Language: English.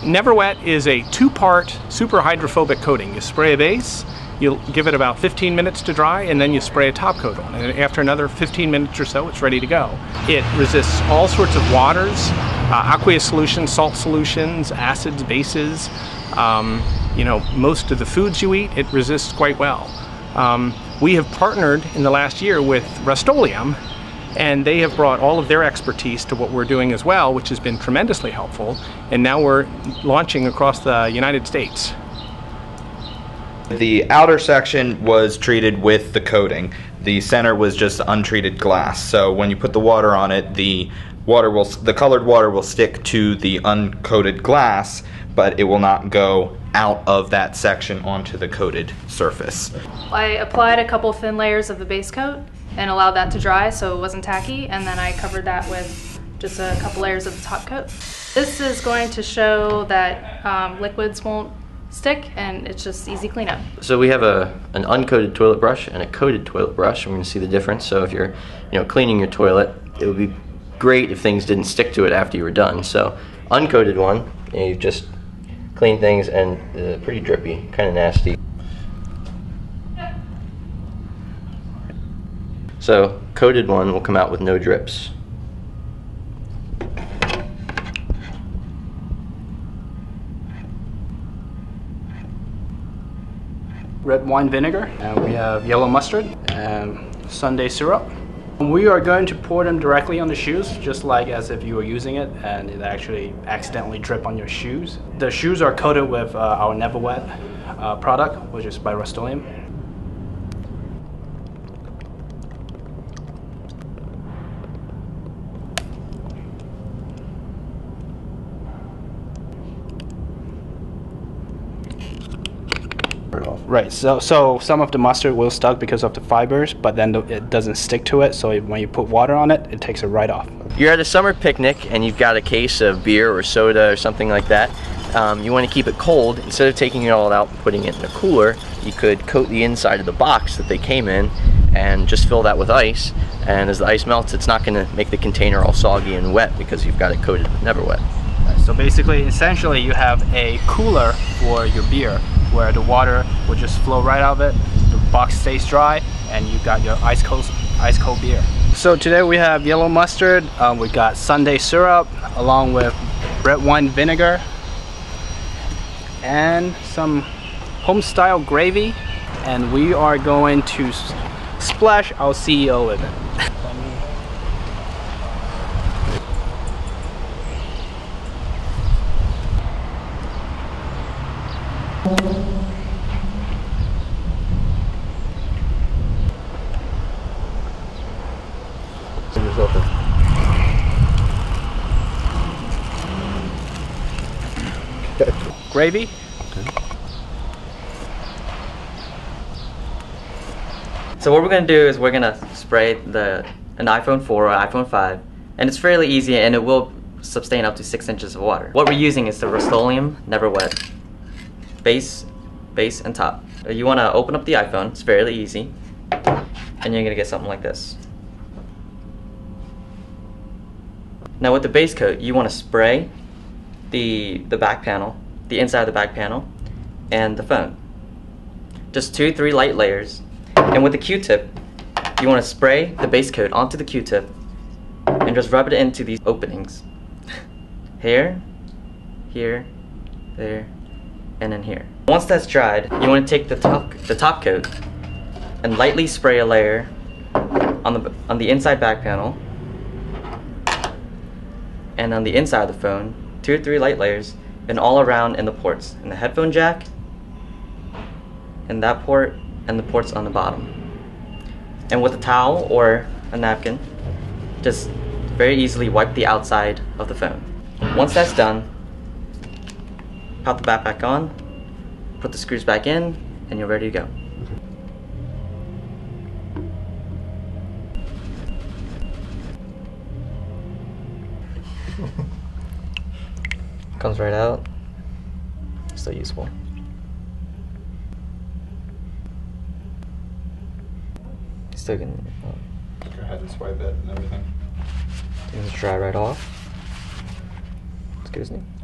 NeverWet is a two-part superhydrophobic coating. You spray a base, you give it about 15 minutes to dry, and then you spray a top coat on it. And after another 15 minutes or so, it's ready to go. It resists all sorts of waters, aqueous solutions, salt solutions, acids, bases. You know, most of the foods you eat, it resists quite well. We have partnered in the last year with Rust-Oleum, and they have brought all of their expertise to what we're doing as well, which has been tremendously helpful. And now we're launching across the United States. The outer section was treated with the coating. The center was just untreated glass. So when you put the water on it, the colored water will stick to the uncoated glass, but it will not go out of that section onto the coated surface. I applied a couple thin layers of the base coat and allowed that to dry so it wasn't tacky, and then I covered that with just a couple layers of the top coat. This is going to show that liquids won't stick, and it's just easy cleanup. So we have an uncoated toilet brush and a coated toilet brush. We're going to see the difference. So if you're cleaning your toilet, it would be great if things didn't stick to it after you were done. So uncoated one, you just clean things, and pretty drippy, kind of nasty. So coated one will come out with no drips. Red wine vinegar, and we have yellow mustard and Sunday syrup. We are going to pour them directly on the shoes, just like as if you were using it and it actually accidentally drip on your shoes. The shoes are coated with our NeverWet product, which is by Rust-Oleum. Right, so some of the mustard will stuck because of the fibers, but then it doesn't stick to it, so when you put water on it, it takes it right off. You're at a summer picnic and you've got a case of beer or soda or something like that. You want to keep it cold. Instead of taking it all out and putting it in a cooler, you could coat the inside of the box that they came in and just fill that with ice, and as the ice melts, it's not going to make the container all soggy and wet because you've got it coated with NeverWet. So basically, essentially, you have a cooler for your beer, where the water will just flow right out of it, the box stays dry, and you've got your ice cold beer. So today we have yellow mustard, we got Sunday syrup, along with red wine vinegar, and some home-style gravy, and we are going to splash our CEO with it. Gravy. Okay. So what we're going to do is we're going to spray an iPhone 4 or iPhone 5, and it's fairly easy, and it will sustain up to 6 inches of water. What we're using is the Rust-Oleum NeverWet base, and top. You want to open up the iPhone, it's fairly easy, and you're going to get something like this. Now with the base coat, you want to spray the back panel, the inside of the back panel, and the phone. Just 2-3 light layers. And with the Q-tip, you want to spray the base coat onto the Q-tip and just rub it into these openings. Here, here, there, and then here. Once that's dried, you want to take the top coat and lightly spray a layer on the inside back panel, and on the inside of the phone, 2 or 3 light layers, and all around in the ports, in the headphone jack, in that port, and the ports on the bottom. And with a towel or a napkin, just very easily wipe the outside of the phone. Once that's done, pop the bat back on, put the screws back in, and you're ready to go. Comes right out. Still useful. Still can. Go ahead and swipe it and everything. It's dry right off. It's good, isn't it?